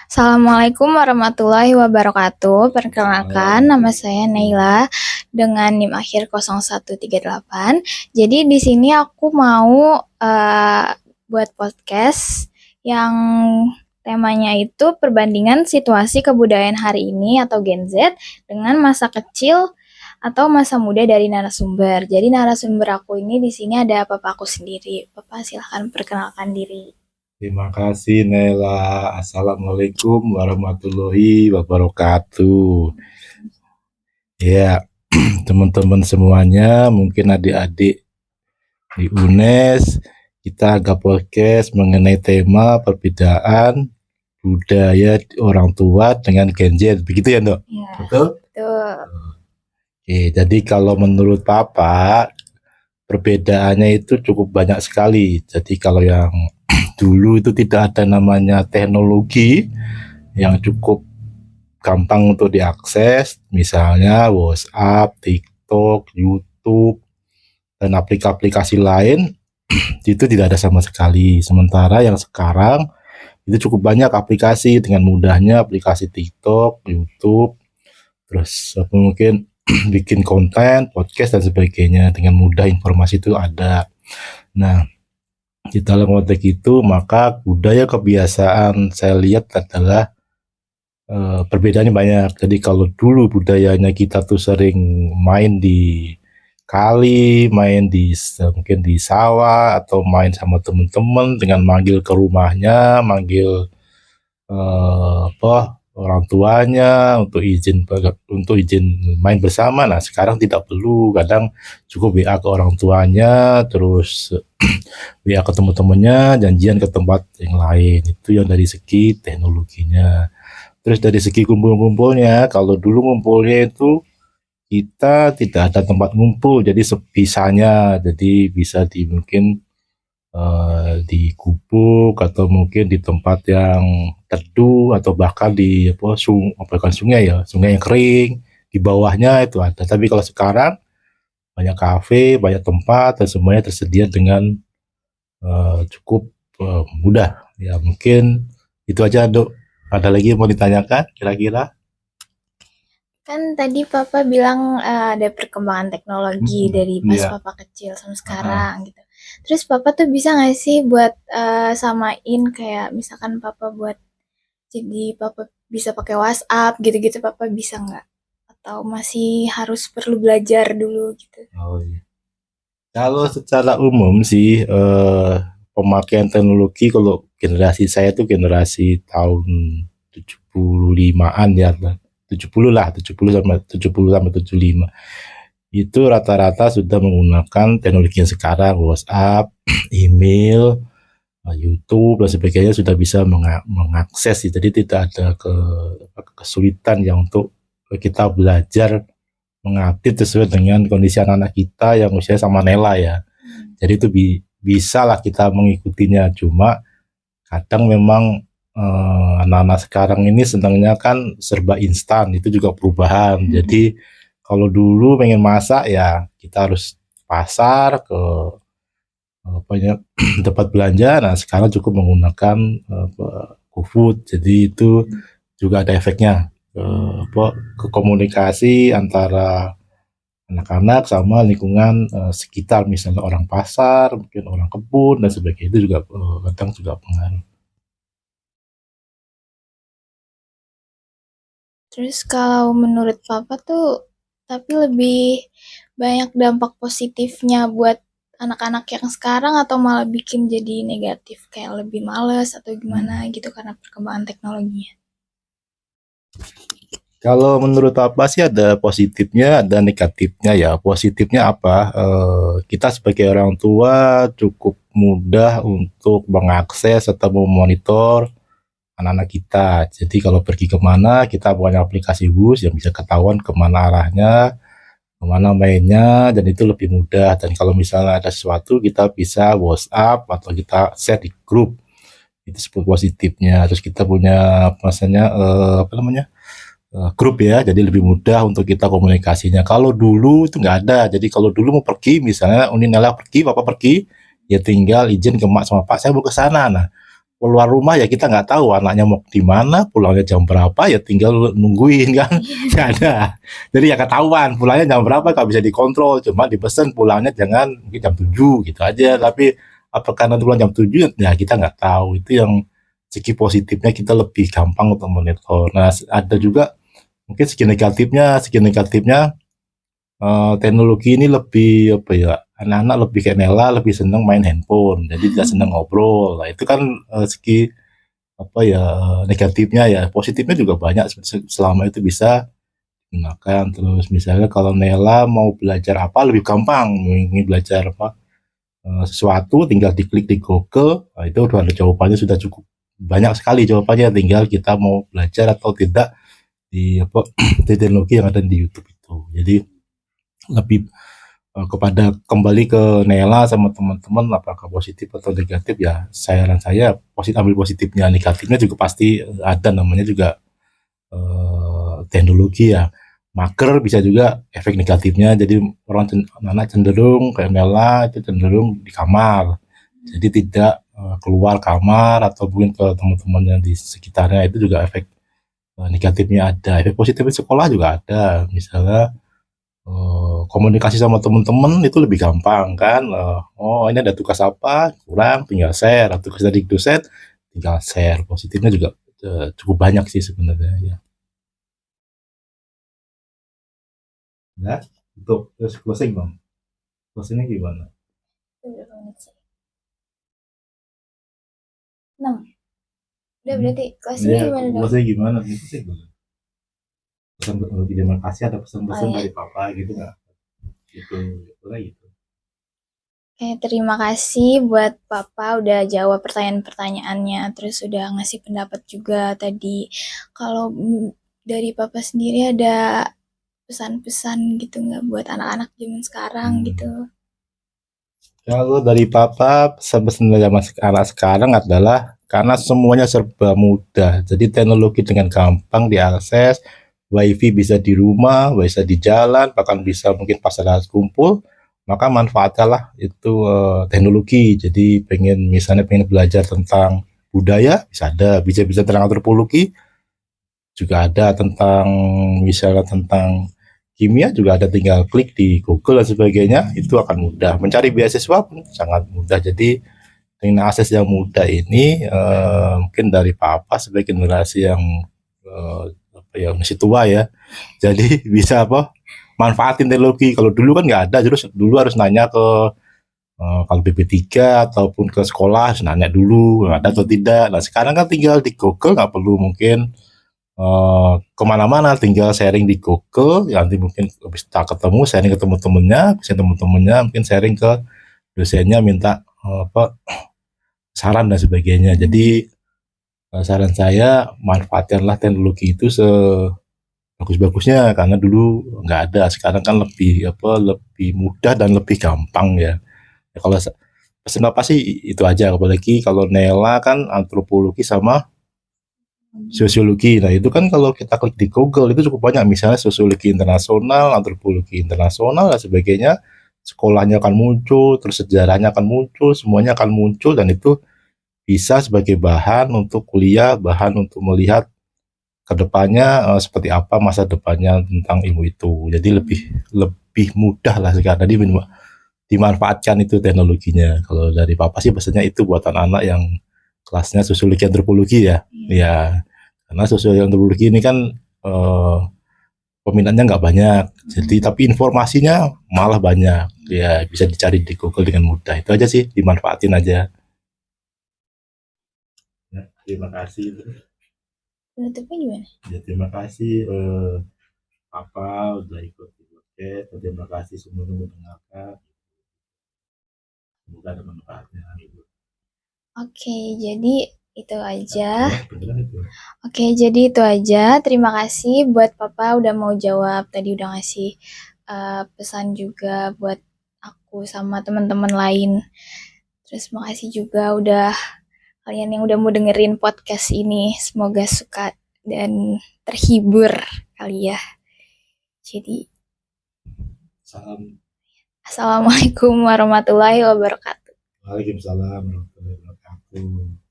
Assalamualaikum warahmatullahi wabarakatuh. Perkenalkan, nama saya Naila dengan NIM akhir 0138. Jadi di sini aku mau buat podcast yang temanya itu perbandingan situasi kebudayaan hari ini atau Gen Z dengan masa kecil atau masa muda dari narasumber. Jadi narasumber aku ini di sini ada papa aku sendiri. Papa silahkan perkenalkan diri. Terima kasih Nela. Assalamualaikum warahmatullahi wabarakatuh. Ya, teman-teman semuanya, mungkin adik-adik di UNES, kita agak podcast mengenai tema perbedaan budaya orang tua dengan Gen Z. Begitu ya, Dok? Ya, betul? Betul. Oke, jadi kalau menurut Papa, perbedaannya itu cukup banyak sekali. Jadi kalau yang dulu itu tidak ada namanya teknologi yang cukup gampang untuk diakses, misalnya WhatsApp, TikTok, YouTube, dan aplikasi lain itu tidak ada sama sekali. Sementara yang sekarang itu cukup banyak aplikasi dengan mudahnya, aplikasi TikTok, YouTube, terus mungkin bikin konten, podcast dan sebagainya dengan mudah, informasi itu ada. Nah, di dalam konteks itu maka budaya kebiasaan saya lihat adalah perbedaannya banyak. Jadi kalau dulu budayanya kita tuh sering main di kali, main di mungkin di sawah atau main sama teman-teman dengan manggil ke rumahnya, manggil orang tuanya untuk izin main bersama. Nah, sekarang tidak perlu, kadang cukup WA ke orang tuanya, terus WA ke teman-temannya, janjian ke tempat yang lain. Itu yang dari segi teknologinya. Terus dari segi kumpul-kumpulnya, kalau dulu ngumpulnya itu kita tidak ada tempat ngumpul, jadi sebisanya, jadi bisa di mungkin di gubuk atau mungkin di tempat yang teduh atau bahkan di bukan sungai ya, sungai yang kering, di bawahnya itu ada. Tapi kalau sekarang banyak kafe, banyak tempat dan semuanya tersedia dengan cukup mudah. Ya mungkin itu aja, Dok. Ada lagi yang mau ditanyakan kira-kira? Kan tadi Papa bilang ada perkembangan teknologi dari pas Papa kecil sama sekarang gitu. Terus Papa tuh bisa nggak sih buat samain kayak misalkan Papa buat jadi Papa bisa pakai WhatsApp gitu-gitu, Papa bisa nggak? Atau masih harus perlu belajar dulu gitu? Oh iya. Kalau secara umum sih pemakaian teknologi kalau generasi saya tuh generasi tahun 75-an ya, 70 lah, 70 sampai 75. Itu rata-rata sudah menggunakan teknologi yang sekarang, WhatsApp, email, YouTube dan sebagainya sudah bisa mengakses. Jadi tidak ada kesulitan yang untuk kita belajar mengupdate sesuai dengan kondisi anak-anak kita yang usia sama Nela ya. Jadi itu bisa lah kita mengikutinya. Cuma kadang memang anak-anak sekarang ini senangnya kan serba instan, itu juga perubahan. Jadi kalau dulu pengen masak ya kita harus pasar ke tempat belanja. Nah sekarang cukup menggunakan GoFood. Jadi itu juga ada efeknya ke komunikasi antara anak-anak sama lingkungan sekitar, misalnya orang pasar, mungkin orang kebun dan sebagainya, itu juga kadang juga pengaruh. Terus kalau menurut Papa tuh tapi lebih banyak dampak positifnya buat anak-anak yang sekarang atau malah bikin jadi negatif kayak lebih males atau gimana gitu karena perkembangan teknologinya? Kalau menurut Papa sih ada positifnya, ada negatifnya ya. Positifnya apa? Kita sebagai orang tua cukup mudah untuk mengakses atau memonitor anak-anak kita. Jadi kalau pergi kemana, kita punya aplikasi bus yang bisa ketahuan kemana arahnya, kemana mainnya, dan itu lebih mudah. Dan kalau misalnya ada sesuatu, kita bisa WhatsApp atau kita share di grup. Itu sebuah positifnya. Terus kita punya grup ya, jadi lebih mudah untuk kita komunikasinya. Kalau dulu itu nggak ada. Jadi kalau dulu mau pergi, misalnya Uni Nela pergi, Papa pergi, ya tinggal izin ke mak sama Pak, saya mau ke sana. Nah, keluar rumah ya kita nggak tahu anaknya mau di mana, pulangnya jam berapa, ya tinggal nungguin kan. Nggak ada. Jadi ya ketahuan pulangnya jam berapa kalau bisa dikontrol, cuma dipesan pulangnya jangan mungkin jam 7 gitu aja. Tapi apakah nanti pulang jam 7 ya kita nggak tahu. Itu yang segi positifnya kita lebih gampang untuk monitor. Nah, ada juga mungkin segi negatifnya teknologi ini lebih apa ya, anak-anak lebih kayak Nela lebih seneng main handphone, jadi tidak seneng ngobrol. Nah itu kan segi apa ya, negatifnya ya. Positifnya juga banyak selama itu bisa digunakan. Terus misalnya kalau Nela mau belajar apa lebih gampang, ingin belajar apa sesuatu tinggal diklik di Google, nah, itu udah ada jawabannya, sudah cukup banyak sekali jawabannya, tinggal kita mau belajar atau tidak di apa di teknologi yang ada di YouTube itu. Jadi lebih kepada kembali ke Nela sama teman-teman, apakah positif atau negatif ya, saran saya ambil positifnya. Negatifnya juga pasti ada, namanya juga teknologi ya. Mager bisa juga efek negatifnya, jadi anak cenderung kayak Nela itu cenderung di kamar, jadi tidak keluar kamar atau mungkin ke teman-teman yang di sekitarnya. Itu juga efek negatifnya ada. Efek positifnya sekolah juga ada, misalnya komunikasi sama teman-teman itu lebih gampang kan. Oh ini ada tugas apa kurang, tinggal share, atau tugas dari dosen tinggal share. Positifnya juga cukup banyak sih sebenarnya ya. Nah, untuk terus closing bang, closingnya gimana? Udah berapa menit sih? 6. Udah berarti kelasnya Ya, gimana dong? closingnya gimana? Itu sih pesan untuk terima kasih, ada pesan-pesan Oh, ya. dari papa gitu nggak? Gitu, gitu. Oke, terima kasih buat Papa udah jawab pertanyaan-pertanyaannya, terus udah ngasih pendapat juga tadi. Kalau dari Papa sendiri ada pesan-pesan gitu nggak buat anak-anak zaman sekarang gitu? Kalau dari papa, pesan-pesan zaman anak sekarang adalah karena semuanya serba mudah. Jadi teknologi dengan gampang diakses, wifi bisa di rumah, bisa di jalan, bahkan bisa mungkin pas ada kumpul, maka manfaatkanlah itu teknologi. Jadi misalnya pengen belajar tentang budaya, bisa tentang antropologi, juga ada tentang misalnya tentang kimia juga ada, tinggal klik di Google dan sebagainya, itu akan mudah. Mencari beasiswa pun sangat mudah. Jadi dengan akses yang mudah ini mungkin dari papa sebagai generasi yang apa ya, masih tua ya, jadi bisa apa, manfaatin teknologi. Kalau dulu kan nggak ada, terus dulu harus nanya ke kalau BP3 ataupun ke sekolah harus nanya dulu ada atau tidak. Nah sekarang kan tinggal di Google, nggak perlu mungkin kemana-mana, tinggal sharing di Google, ya nanti mungkin bisa ketemu, sharing ke teman-temannya mungkin sharing ke dosennya, minta apa saran dan sebagainya. Jadi saran saya manfaatkanlah teknologi itu sebagus-bagusnya, karena dulu nggak ada, sekarang kan lebih mudah dan lebih gampang ya. Ya kalau pesan apa sih itu aja, apalagi kalau Nela kan antropologi sama sosiologi. Nah, itu kan kalau kita klik di Google itu cukup banyak, misalnya sosiologi internasional, antropologi internasional dan sebagainya. Sekolahnya akan muncul, terus sejarahnya akan muncul, semuanya akan muncul, dan itu bisa sebagai bahan untuk kuliah, bahan untuk melihat kedepannya seperti apa masa depannya tentang ilmu itu. Jadi lebih lebih mudah lah sekarang. Tadi dimanfaatkan itu teknologinya. Kalau dari papa sih pesannya itu buat anak-anak yang kelasnya sosiologi antropologi ya. Ya, karena sosiologi antropologi ini kan peminatnya nggak banyak. Jadi tapi informasinya malah banyak. Ya bisa dicari di Google dengan mudah. Itu aja sih, dimanfaatin aja. Ya, terima kasih. Penutupnya gimana? Ya terima kasih apa udah ikut di podcast. Terima kasih semuanya mendengarkan. Semoga ada manfaatnya. Oke, jadi itu aja. Ya, benar itu. Oke, jadi itu aja. Terima kasih buat Papa udah mau jawab. Tadi udah ngasih pesan juga buat aku sama teman-teman lain. Terus makasih juga udah kalian yang udah mau dengerin podcast ini. Semoga suka dan terhibur kali ya. Jadi, Salam. Assalamualaikum warahmatullahi wabarakatuh. Waalaikumsalam warahmatullahi wabarakatuh.